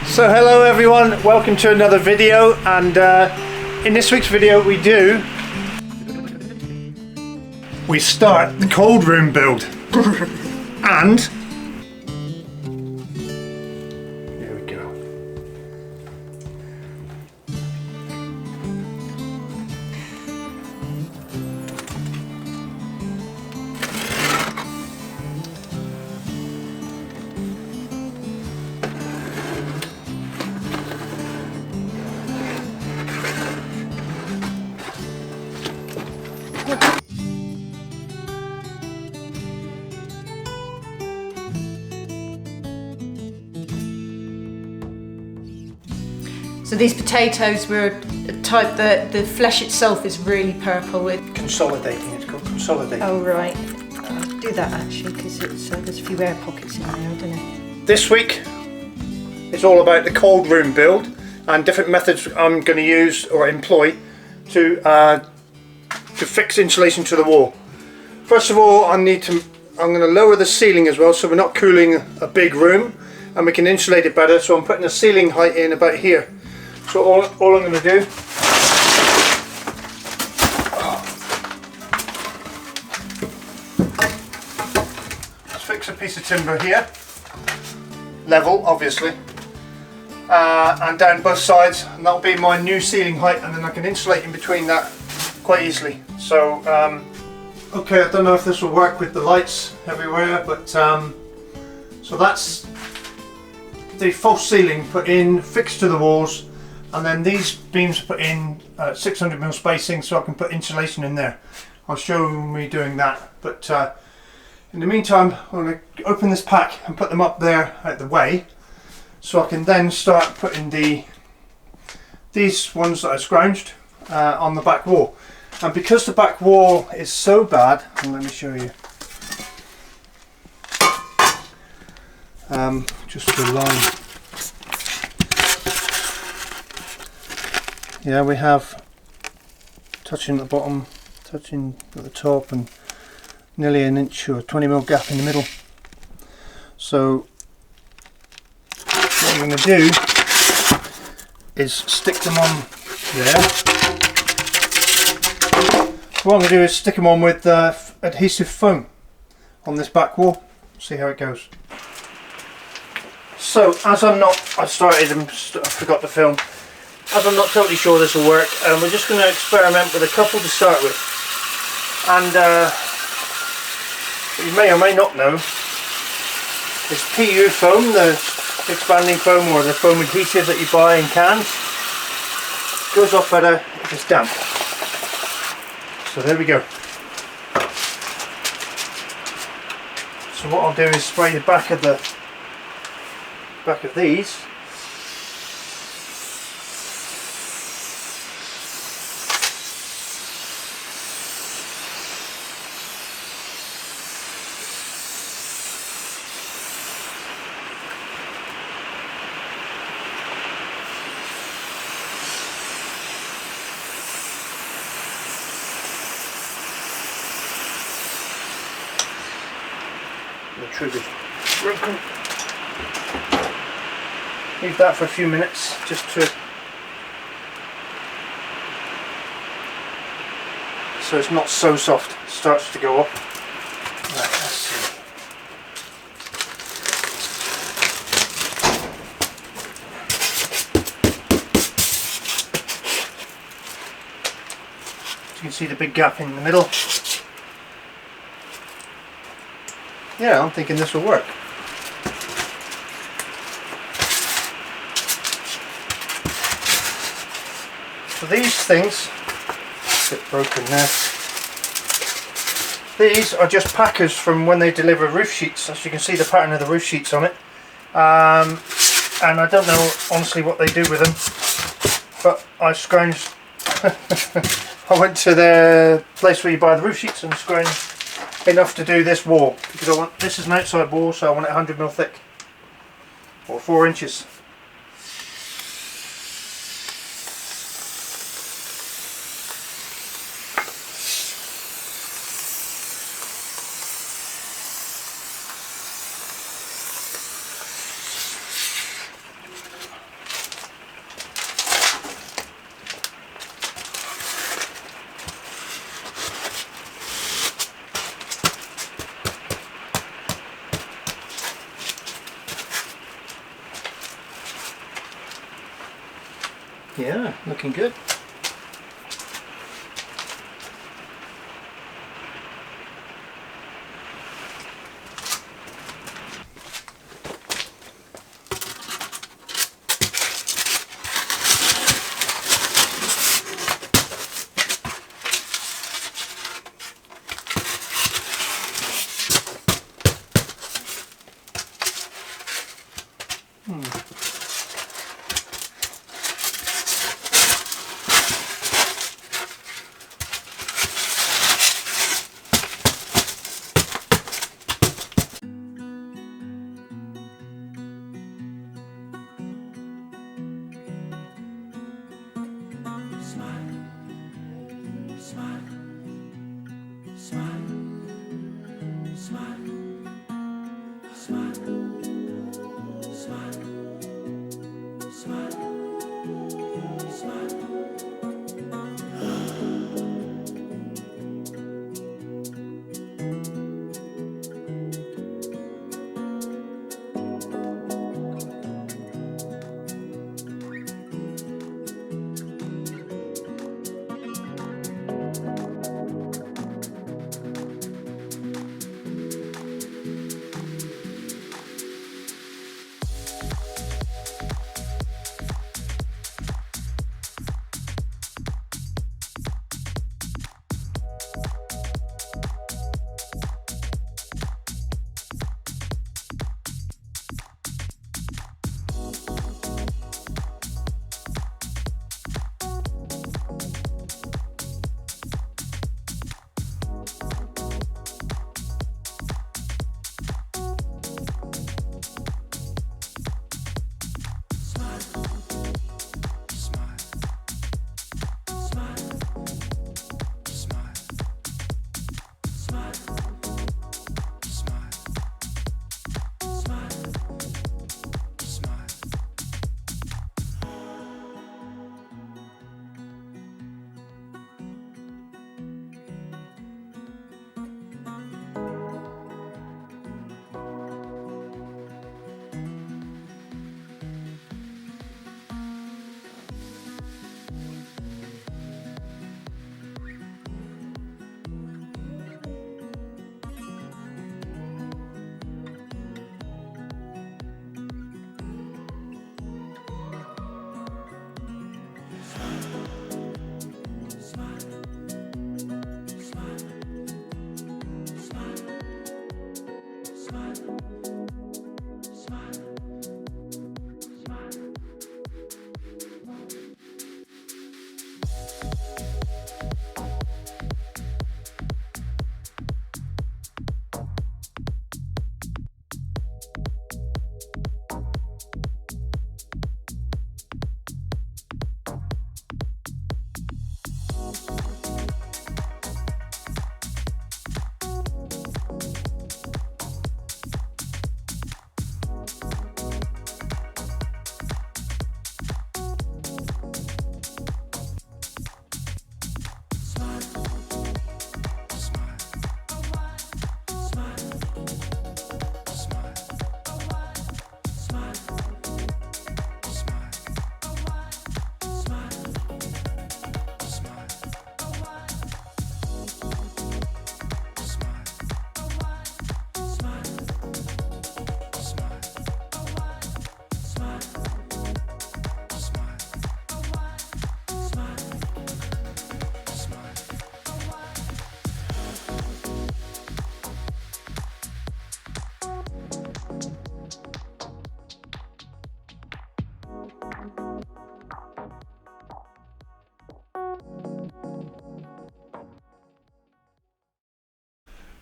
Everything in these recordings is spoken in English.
So hello everyone, welcome to another video, and in this week's video we start the cold room build and here we go. So these potatoes were a type that the flesh itself is really purple. Consolidating, it's called consolidating. Oh right, I'll do that actually because it's there's a few air pockets in there, I don't know. This week it's all about the cold room build and different methods I'm going to use or employ to fix insulation to the wall. First of all, I'm going to lower the ceiling as well, so we're not cooling a big room and we can insulate it better. So I'm putting a ceiling height in about here. So all I'm going to do is fix a piece of timber here, level obviously, and down both sides, and that'll be my new ceiling height, and then I can insulate in between that quite easily. So okay, I don't know if this will work with the lights everywhere, but so that's the false ceiling put in, fixed to the walls. And then these beams put in 600mm spacing, so I can put insulation in there. I'll show me doing that, but in the meantime I'm going to open this pack and put them up there out the way, so I can then start putting these ones that I scrounged on the back wall. And because the back wall is so bad, and let me show you, just to line. Yeah, we have touching at the bottom, touching at the top, and nearly an inch or 20mm gap in the middle. So what I'm going to do is stick them on there. What I'm going to do is stick them on with adhesive foam on this back wall. See how it goes. So as I started and I forgot to film. As I'm not totally sure this will work, we're just going to experiment with a couple to start with. And what you may or may not know is PU foam, the expanding foam or the foam adhesive that you buy in cans, goes off better if it's damp. So there we go. So what I'll do is spray the back of these. The trigger's broken. Leave that for a few minutes just to, so it's not so soft, it starts to go up. Right, let's see. So you can see the big gap in the middle. Yeah, I'm thinking this will work. So these things, a bit broken there. These are just packers from when they deliver roof sheets. As you can see the pattern of the roof sheets on it. And I don't know honestly what they do with them, but I scrounged. I went to the place where you buy the roof sheets and scrounged enough to do this wall, because this is an outside wall, so I want it 100mm thick or 4 inches. Yeah, looking good.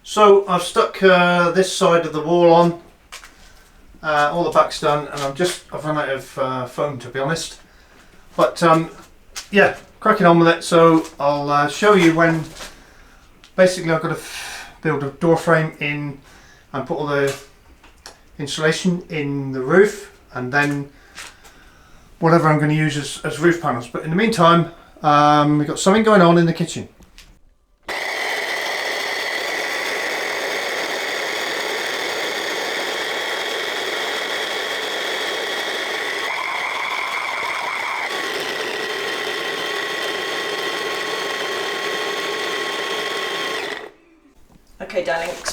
So I've stuck this side of the wall on, all the back's done, and I've run out of foam, to be honest. But yeah, cracking on with it. So I'll show you when basically I've got to build a door frame in and put all the insulation in the roof, and then whatever I'm going to use as roof panels. But in the meantime, we've got something going on in the kitchen.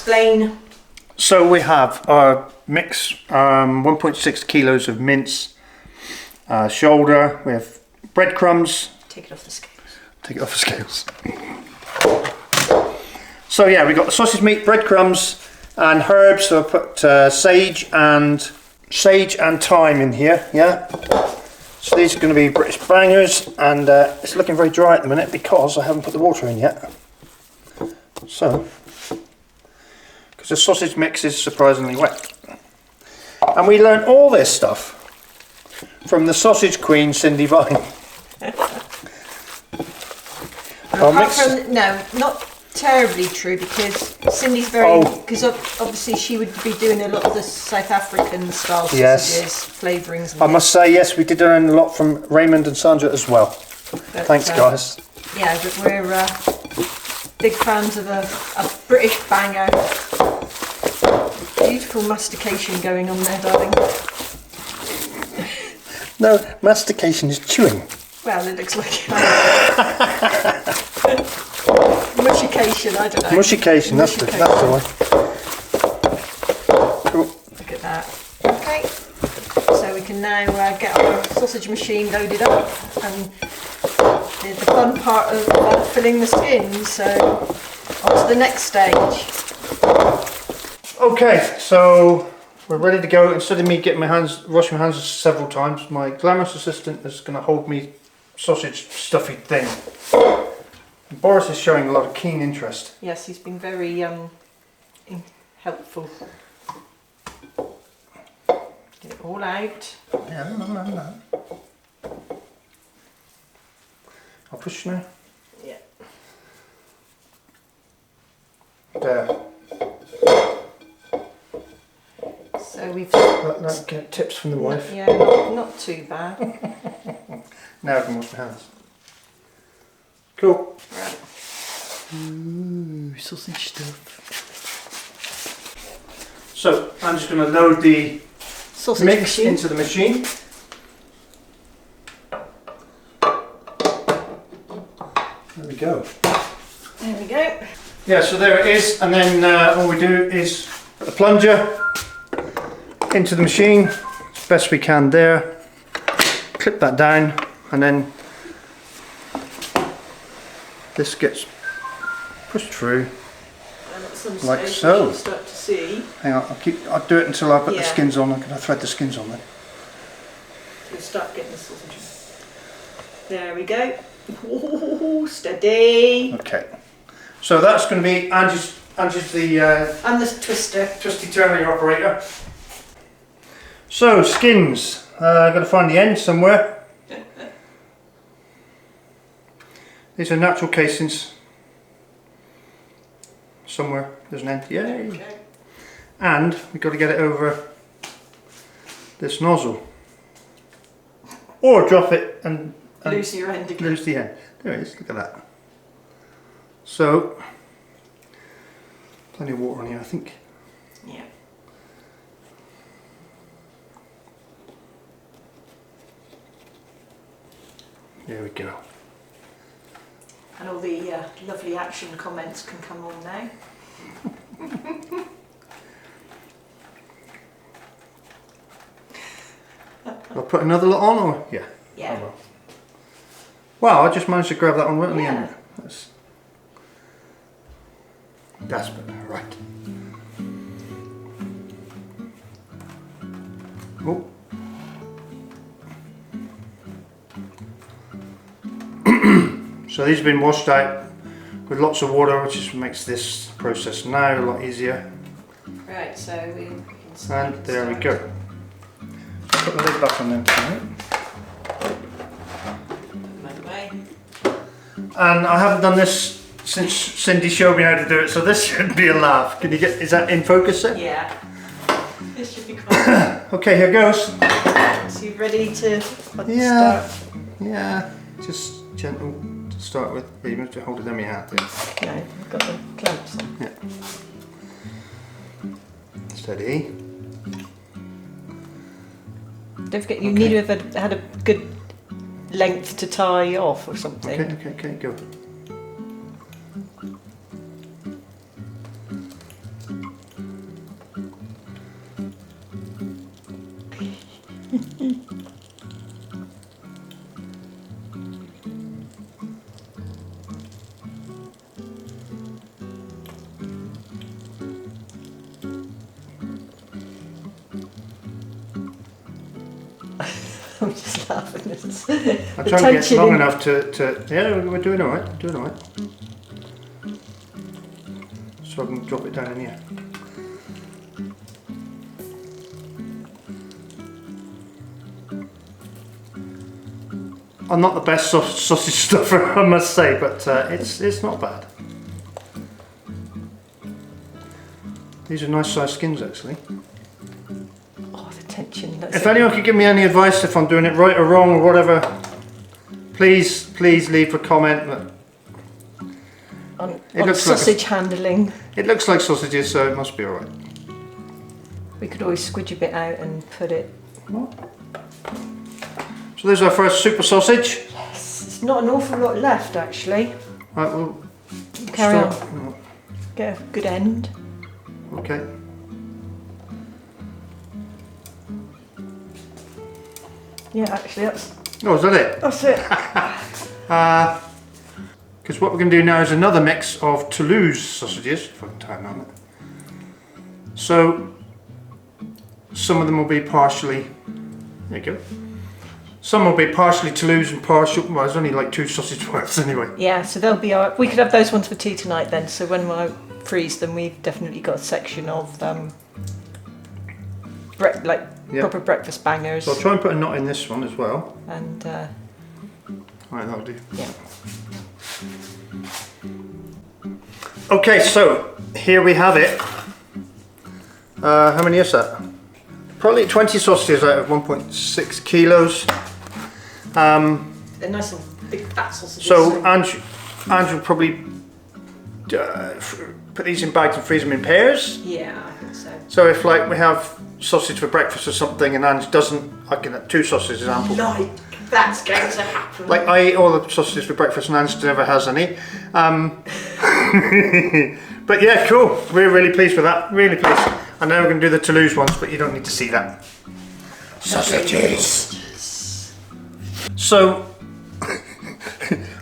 explain. So we have our mix, 1.6 kilos of mince, shoulder, we have breadcrumbs. Take it off the scales. Take it off the scales. So yeah, we got the sausage meat, breadcrumbs and herbs. So I put sage and thyme in here, yeah. So these are going to be British bangers, and it's looking very dry at the minute because I haven't put the water in yet. So, because the sausage mix is surprisingly wet. And we learned all this stuff from the sausage queen, Cindy Vine. No, not terribly true, because Cindy's very, because obviously she would be doing a lot of the South African style sausages, flavourings. I must say, yes, we did learn a lot from Raymond and Sandra as well. But, thanks, guys. Yeah, but we're big fans of a British banger. Beautiful mastication going on there, darling. No, mastication is chewing. Well, it looks like mushication, I don't know. Mushication, that's the one. Cool. Look at that. Okay, so we can now get our sausage machine loaded up, and the fun part of filling the skins, so on to the next stage. Okay, so we're ready to go. Instead of me getting washing my hands several times, my glamorous assistant is going to hold me sausage stuffy thing. Boris is showing a lot of keen interest. Yes, he's been very helpful. Get it all out. Yeah, no. I'll push now. Yeah. There. So we've Let's get tips from the wife. Yeah, not too bad. Now I can wash my hands. Cool. Right. Ooh, sausage stuff. So I'm just going to load the Sausage mix machine into the machine. There we go. There we go. Yeah, so there it is, and then all we do is put the plunger into the machine as best we can there. Clip that down, and then this gets pushed through And at some like stage so. you'll start to see. Hang on, I'll do it until I put the skins on. I'm going to thread the skins on then. You'll start getting the sausage. There we go. Ooh, steady. Okay, so that's going to be Angie's the And the twister. twisty-turny operator. So skins, I've got to find the end somewhere. These are natural casings. Somewhere there's an end. Yay! Okay. And we've got to get it over this nozzle, or drop it and Lose your end again. lose the end. There it is. Look at that. So plenty of water on here, I think. Yeah. There we go. And all the lovely action comments can come on now. I'll put another lot on, or yeah. Yeah. I will. Wow, I just managed to grab that one right on the end. That's better, right. Oh. So these have been washed out with lots of water, which just makes this process now a lot easier. Right, so we can start. And there we go. Put the lid back on them tonight. And I haven't done this since Cindy showed me how to do it, so this should be a laugh. Can you get, is that in focus then? Yeah. This should be quite. Okay, here goes. So you ready to start? Yeah, just gentle to start with. Yeah, you have to hold it in your hand. No, I've got the clamps on. Yeah. Steady. Don't forget, you need to have had a good length to tie off or something. Okay, go. I'm just laughing. I'm trying to get long enough to. Yeah, we're doing all right. Doing all right. So I can drop it down in here. I'm not the best sausage stuffer, I must say, but it's not bad. These are nice sized skins, actually. Oh, the tension. If anyone could give me any advice if I'm doing it right or wrong or whatever, please leave a comment. On sausage handling. It looks like sausages, so it must be alright. We could always squidge a bit out and put it. So there's our first super sausage. Yes, it's not an awful lot left actually. Right, we'll carry on. Get a good end. Okay. Yeah, actually that's... Oh, is that it? That's it. Because what we're going to do now is another mix of Toulouse sausages, if I can time on it. So, some of them will be partially... There you go. Some will be partially Toulouse and partial... Well, there's only like 2 sausage worths anyway. Yeah, so they'll be our... We could have those ones for tea tonight then, so when I freeze them we've definitely got a section of proper breakfast bangers. So I'll try and put a knot in this one as well. And Alright, that'll do. yeah. Okay, so here we have it. How many is that? Probably 20 sausages out of 1.6 kilos. They're nice and big fat sausages. So Andrew will probably put these in bags and freeze them in pairs. Yeah, I think so. So if like we have sausage for breakfast or something and Andrew doesn't, I can have 2 sausages ample. Like, that's going to happen. Like I eat all the sausages for breakfast and Andrew never has any. But yeah, cool. We're really pleased with that. Really pleased. And now we're going to do the Toulouse ones, but you don't need to see that. Sausages. So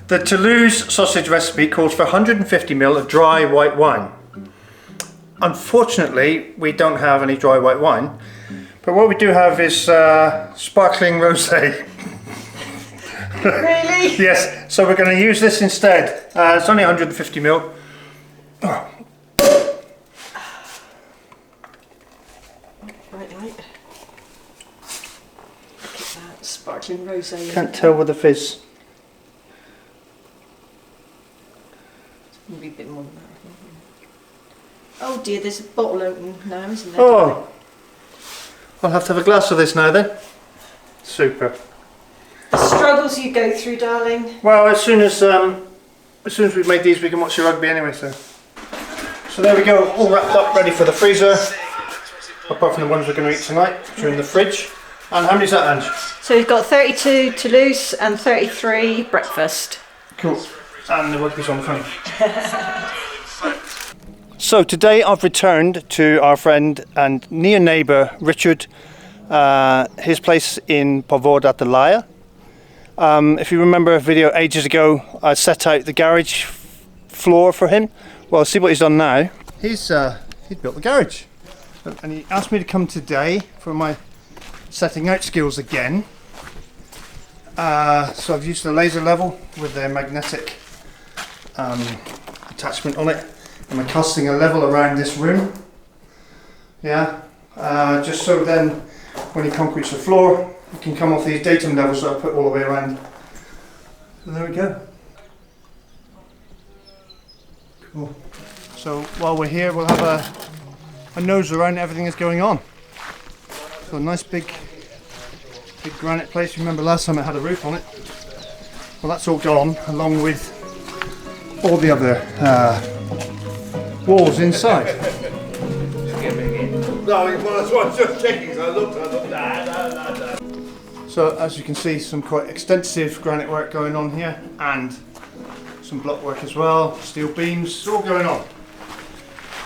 the Toulouse sausage recipe calls for 150 ml of dry white wine. Unfortunately, we don't have any dry white wine, but what we do have is sparkling rosé. Really? Yes, so we're going to use this instead. It's only 150 ml. Oh. Right. Look at that sparkling rosé. Can't tell with the fizz. Maybe a bit more than that. Oh dear, there's a bottle open now, isn't there? Oh, I'll have to have a glass of this now then. Super. The struggles you go through, darling. Well, as soon as we've made these, we can watch the rugby anyway. So there we go, all wrapped up, ready for the freezer. Apart from the ones we're going to eat tonight, which are in the fridge. And how many is that, Ange? So we've got 32 Toulouse and 33 breakfast. Cool. And the rugby's on the phone. So today I've returned to our friend and near neighbour Richard, his place in Portugal at the Laia. If you remember a video ages ago, I set out the garage floor for him. Well, see what he's done now. He's built the garage, and he asked me to come today for my setting out skills again. So I've used the laser level with the magnetic attachment on it, and I'm casting a level around this room. Yeah, just so then when he concretes the floor, it can come off these datum levels that I put all the way around. So there we go. Cool. So while we're here, we'll have a nose around everything that's going on. So a nice big granite place. Remember last time it had a roof on it? Well, that's all gone, along with all the other walls inside. No, well, that's what I was just checking. So I looked. So as you can see, some quite extensive granite work going on here, and some block work as well, steel beams, it's all going on.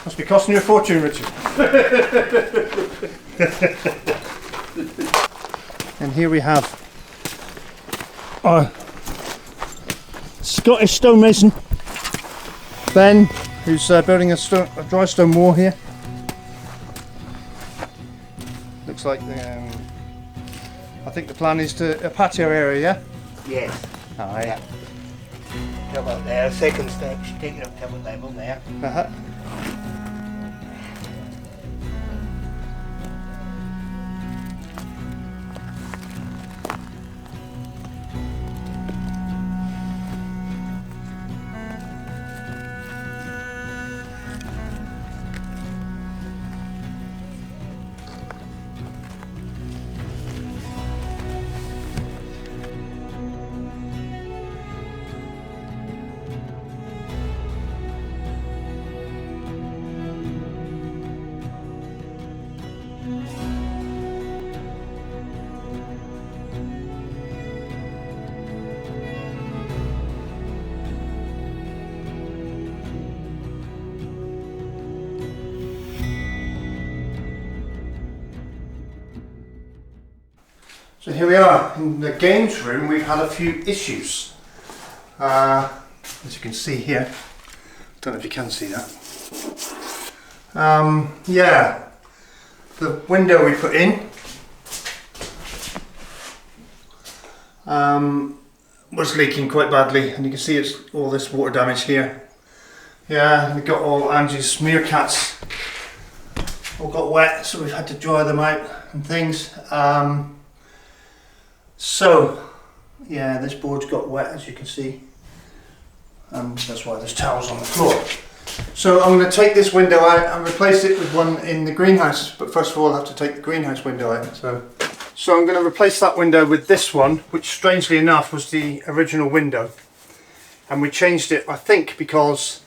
Must be costing you a fortune, Richard. And here we have our Scottish stonemason, Ben, who's building a dry stone wall here. Looks like I think the plan is to a patio area, yeah? Yes. Oh, yeah. Come up there, second step, take it up to a level there. Uh-huh. So here we are in the games room. We've had a few issues, as you can see here. Don't know if you can see that. Yeah, the window we put in was leaking quite badly, and you can see it's all this water damage here. Yeah, we got all Angie's Meerkats all got wet, so we've had to dry them out and things. So, yeah, this board's got wet, as you can see, and that's why there's towels on the floor. So I'm going to take this window out and replace it with one in the greenhouse, but first of all I have to take the greenhouse window out. So I'm going to replace that window with this one, which strangely enough was the original window, and we changed it, I think, because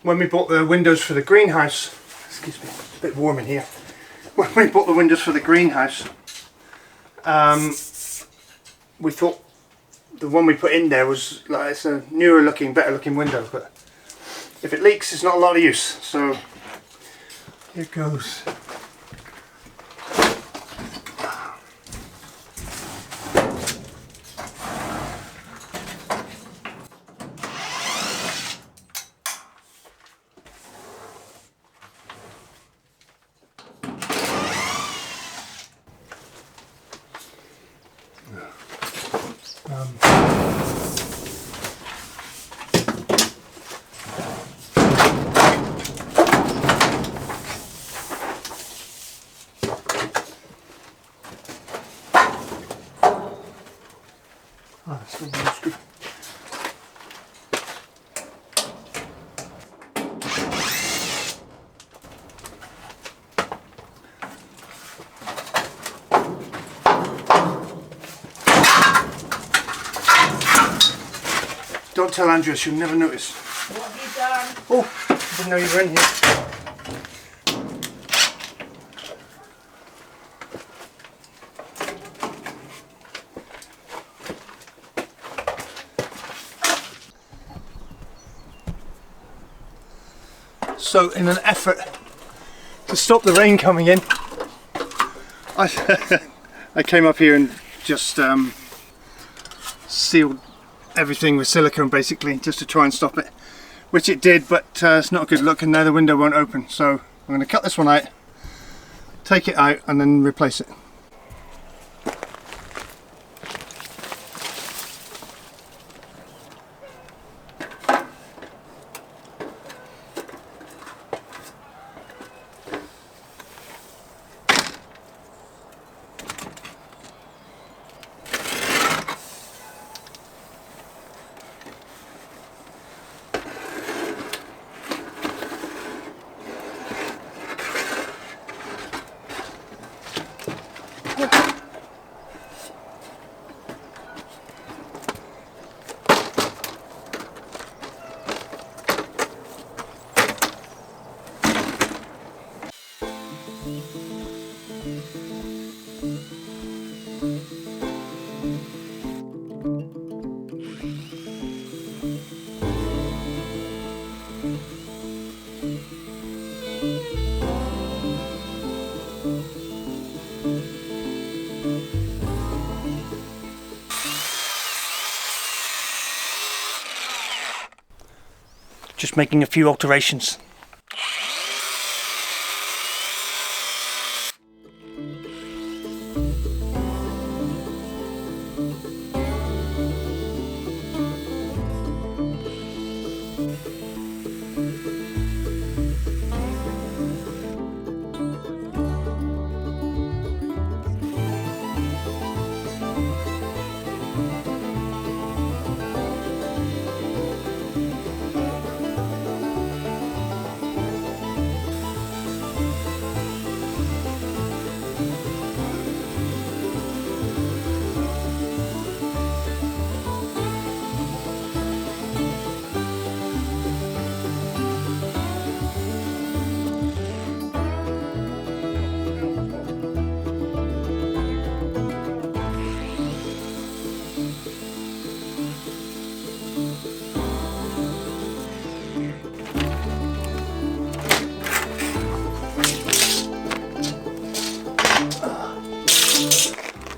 when we bought the windows for the greenhouse, excuse me, it's a bit warm in here, when we bought the windows for the greenhouse, we thought the one we put in there was like, it's a newer looking, better looking window, but if it leaks it's not a lot of use. So here it goes. Don't tell Andrea, she'll never notice. What have you done? Oh, I didn't know you were in here. So in an effort to stop the rain coming in, I came up here and just sealed everything with silicone basically, just to try and stop it, which it did, but it's not a good look, and now the window won't open. So I'm going to cut this one out, take it out and then replace it. Just making a few alterations.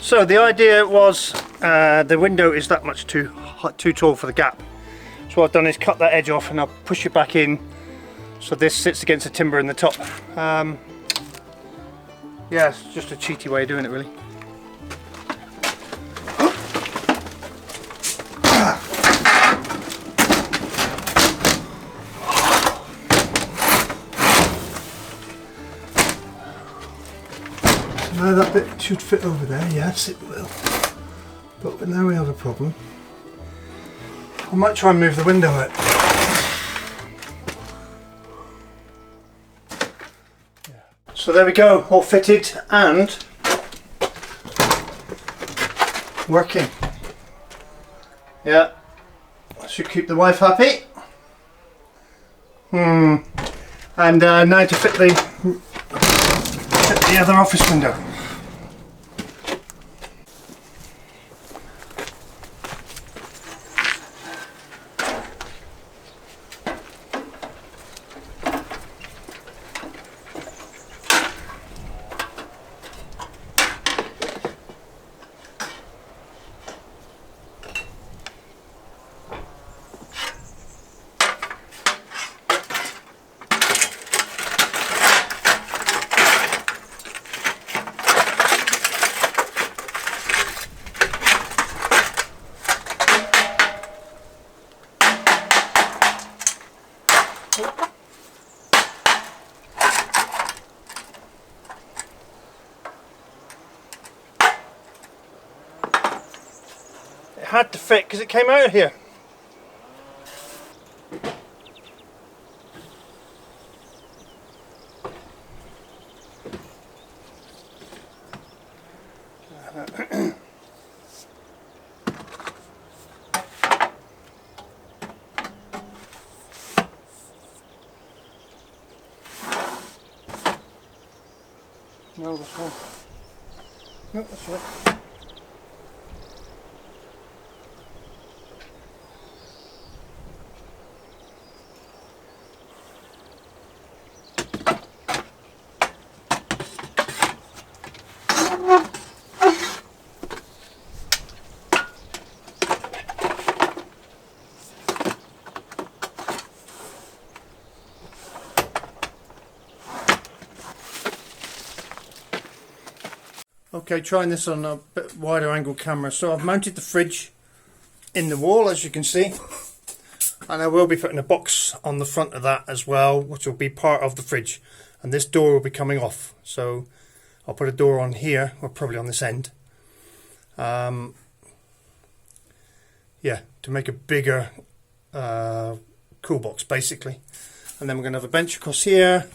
So the idea was the window is that much too tall for the gap. So what I've done is cut that edge off and I'll push it back in so this sits against the timber in the top. Yeah, it's just a cheaty way of doing it really. Now that bit should fit over there, yes it will. But now we have a problem. I might try and move the window out. So there we go, all fitted and working. Yeah, should keep the wife happy. And now to fit the other office window. It had to fit because it came out of here. No, this one. No, that's right. Okay, trying this on a bit wider angle camera. So I've mounted the fridge in the wall, as you can see, and I will be putting a box on the front of that as well, which will be part of the fridge, and this door will be coming off. So I'll put a door on here, or probably on this end, yeah, to make a bigger cool box basically. And then we're going to have a bench across here,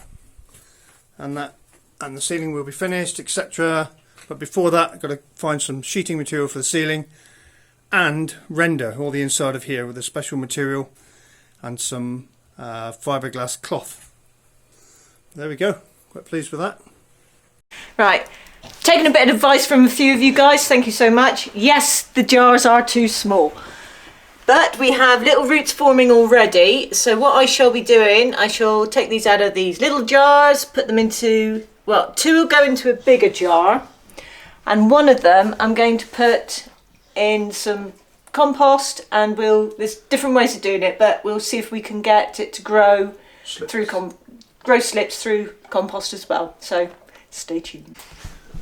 and that, and the ceiling will be finished, etc. But before that, I've got to find some sheeting material for the ceiling and render all the inside of here with a special material and some fiberglass cloth. There we go. Quite pleased with that. Right, taking a bit of advice from a few of you guys, thank you so much. Yes, the jars are too small, but we have little roots forming already. So what I shall be doing, I shall take these out of these little jars, put them into, well, two will go into a bigger jar, and one of them I'm going to put in some compost, and there's different ways of doing it, but we'll see if we can get it to grow Slips. through grow slips through compost as well. So stay tuned.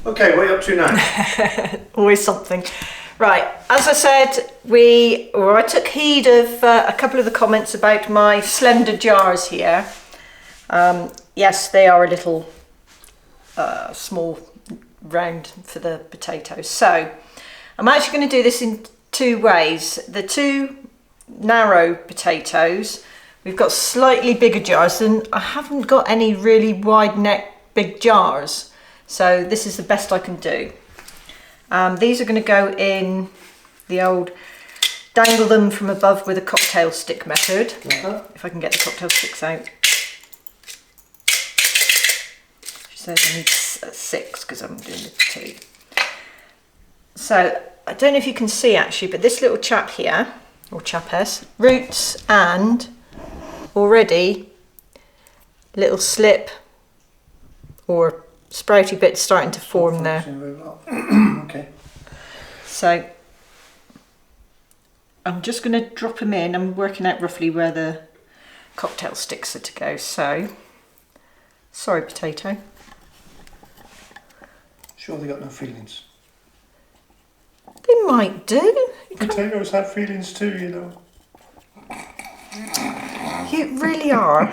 Okay, what are you up to now? Always something. Right, as I said, I took heed of a couple of the comments about my slender jars here. Yes, they are a little small, round for the potatoes. So I'm actually going to do this in two ways. The two narrow potatoes, we've got slightly bigger jars, and I haven't got any really wide neck big jars. So this is the best I can do. These are going to go in the old dangle them from above with a cocktail stick method. If I can get the cocktail sticks out. She says I need 6 because I'm doing the 2. So I don't know if you can see actually, but this little chap here, or chapess, roots and already little slip or sprouty bits starting to form there. Okay. So I'm just going to drop them in. I'm working out roughly where the cocktail sticks are to go. So, sorry potato. Sure they got no feelings. They might do. Potatoes have feelings too, you know. You really are.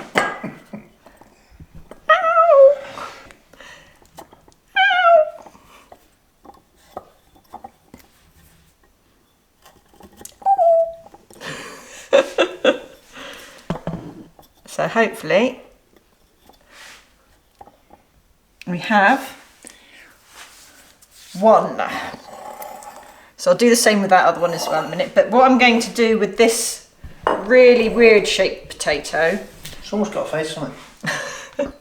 So hopefully we have one. So I'll do the same with that other one as well in a minute. But what I'm going to do with this really weird shaped potato, It's almost got a face on it.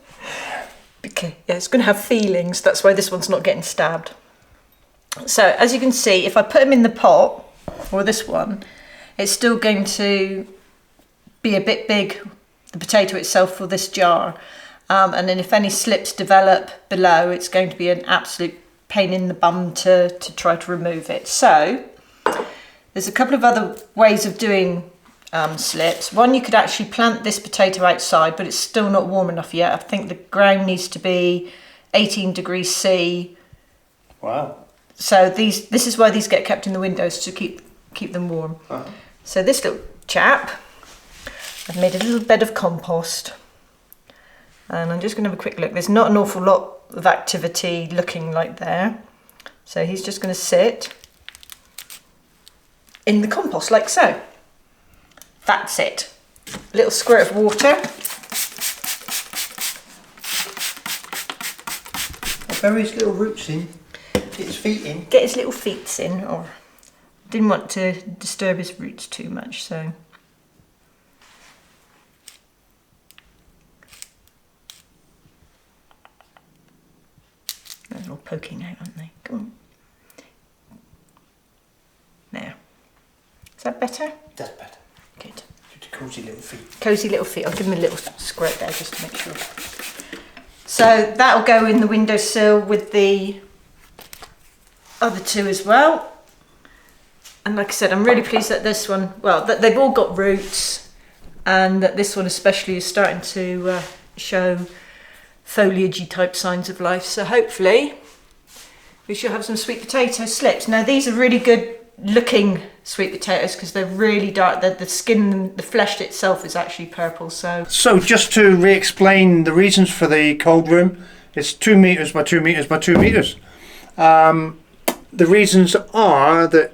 okay, yeah, it's going to have feelings. That's why this one's not getting stabbed. So as you can see, if I put them in the pot, or this one, it's still going to be a bit big, the potato itself, for this jar. And then if any slips develop below, it's going to be an absolute pain in the bum to try to remove it. So there's a couple of other ways of doing slips. One, you could actually plant this potato outside, but it's still not warm enough yet. I think the ground needs to be 18 degrees C. Wow. So this is why these get kept in the windows, to keep them warm. So this little chap, I've made a little bed of compost, and I'm just going to have a quick look. There's not an awful lot of activity looking like there, so he's just going to sit in the compost like so. That's it. A little squirt of water. I'll bury his little roots in, get his feet in. Get his little feet in, or didn't want to disturb his roots too much, so. They're all poking out, aren't they? Come on. There. Is that better? That's better. Good. Just cosy little feet. Cosy little feet. I'll give them a little squirt there just to make sure. So that'll go in the windowsill with the other two as well. And like I said, I'm really pleased that this one, well, that they've all got roots, and that this one especially is starting to show foliagey type signs of life. So hopefully we should have some sweet potato slips. Now these are really good looking sweet potatoes because they're really dark. The skin, the flesh itself is actually purple. So just to re-explain the reasons for the cold room, it's 2 meters by 2 meters by 2 meters. The reasons are that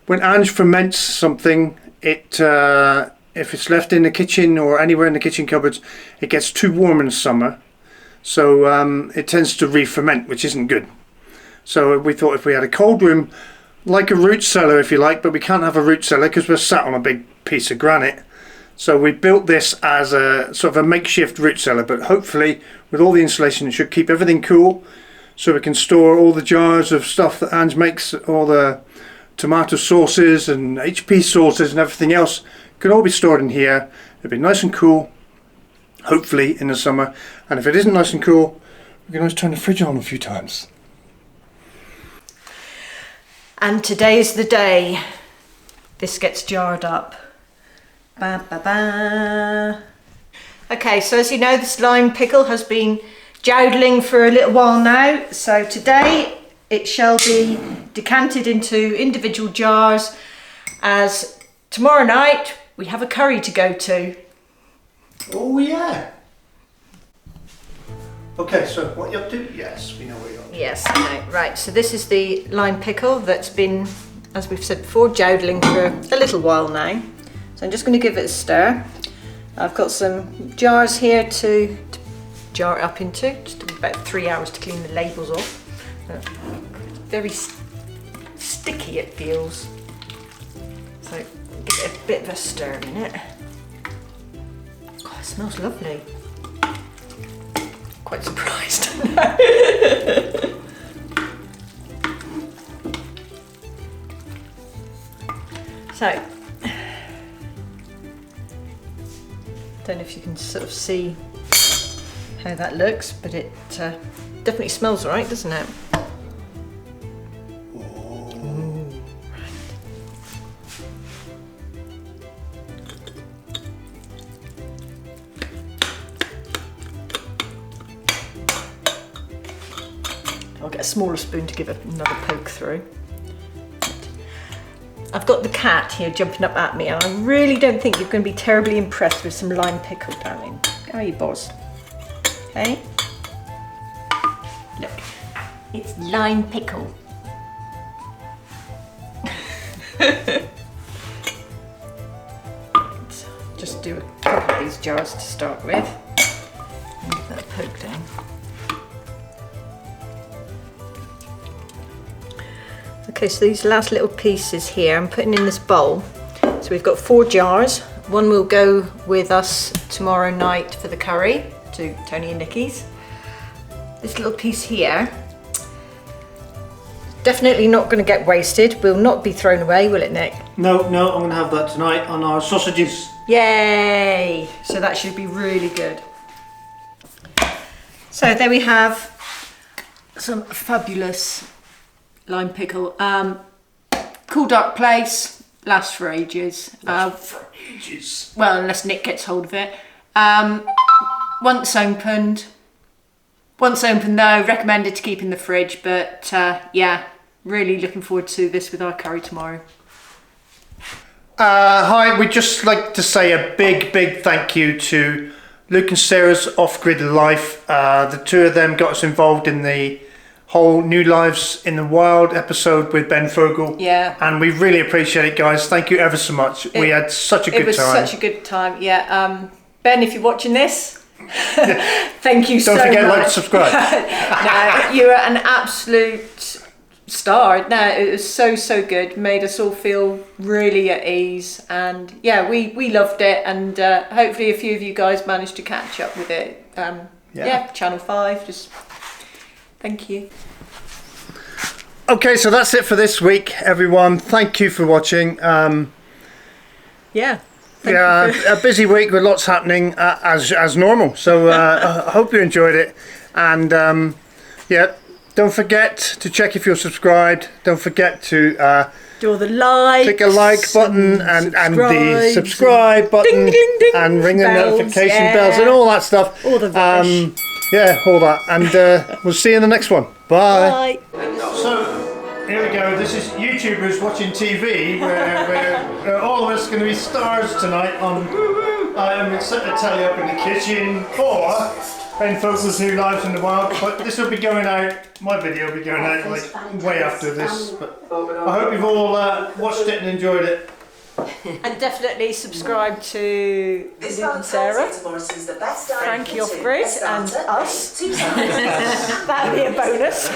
when Ange ferments something, if it's left in the kitchen or anywhere in the kitchen cupboards, it gets too warm in the summer, so it tends to re-ferment, which isn't good. So we thought if we had a cold room, like a root cellar if you like, but we can't have a root cellar because we're sat on a big piece of granite. So we built this as a sort of a makeshift root cellar, but hopefully with all the insulation it should keep everything cool, so we can store all the jars of stuff that Ange makes, all the tomato sauces and HP sauces and everything else can all be stored in here. It'll be nice and cool, hopefully in the summer. And if it isn't nice and cool, we can always turn the fridge on a few times. and today's the day this gets jarred up. Ba, ba, ba. Okay, so as you know, this lime pickle has been joudling for a little while now. So today it shall be decanted into individual jars, as tomorrow night we have a curry to go to. Oh yeah. Okay, so what you up to? Yes, we know what you're up to. Yes, I know. Right, so this is the lime pickle that's been, as we've said before, jodeling for a little while now. So I'm just going to give it a stir. I've got some jars here to jar it up into. Just took about 3 hours to clean the labels off. Very sticky it feels. So give it a bit of a stir in it. Oh, it smells lovely. Quite surprised. So, don't know if you can sort of see how that looks, but it definitely smells alright, doesn't it? I'll get a smaller spoon to give it another poke through. I've got the cat here jumping up at me, and I really don't think you're going to be terribly impressed with some lime pickle, darling. How are you, Boz? Okay. Look, it's lime pickle. Let's just do a couple of these jars to start with. And give that a poke down. Okay, so these last little pieces here I'm putting in this bowl. So we've got 4 jars. One will go with us tomorrow night for the curry to Tony and Nicky's. This little piece here, definitely not going to get wasted. Will not be thrown away, will it, Nick? No, I'm going to have that tonight on our sausages. Yay! So that should be really good. So there we have some fabulous lime pickle. Cool dark place, lasts for ages. Well, unless Nick gets hold of it. Once opened though, recommended to keep in the fridge, but yeah, really looking forward to this with our curry tomorrow. Hi, we'd just like to say a big thank you to Luke and Sarah's Off-Grid Life. The two of them got us involved in the whole New Lives in the Wild episode with Ben Fogel. Yeah. And we really appreciate it, guys. Thank you ever so much. We had such a good time. It was such a good time, yeah. Ben, if you're watching this, thank you so much. Don't forget, like, subscribe. No, you were an absolute star. No, it was so good. Made us all feel really at ease. And yeah, we loved it. And hopefully a few of you guys managed to catch up with it. Yeah, Channel 5, just... Thank you. Okay, so that's it for this week, everyone. Thank you for watching. Yeah. A busy week with lots happening as normal. So I hope you enjoyed it. And yeah, don't forget to check if you're subscribed. Don't forget to do all the likes. Click a like button and the subscribe button. Ding, ding, ding, and ring the bells, notification bells and all that stuff. All the rubbish. Yeah, all that. And we'll see you in the next one. Bye. Bye. So, here we go. This is YouTubers watching TV, where all of us are going to be stars tonight on... I'm setting the telly up in the kitchen for Ben Fogel's New Lives in the Wild. But this will be going out, my video will be going out like way after this. But I hope you've all watched it and enjoyed it. And definitely subscribe to Luke and Sarah, Frankie Off-Grid and us. That'll be a bonus.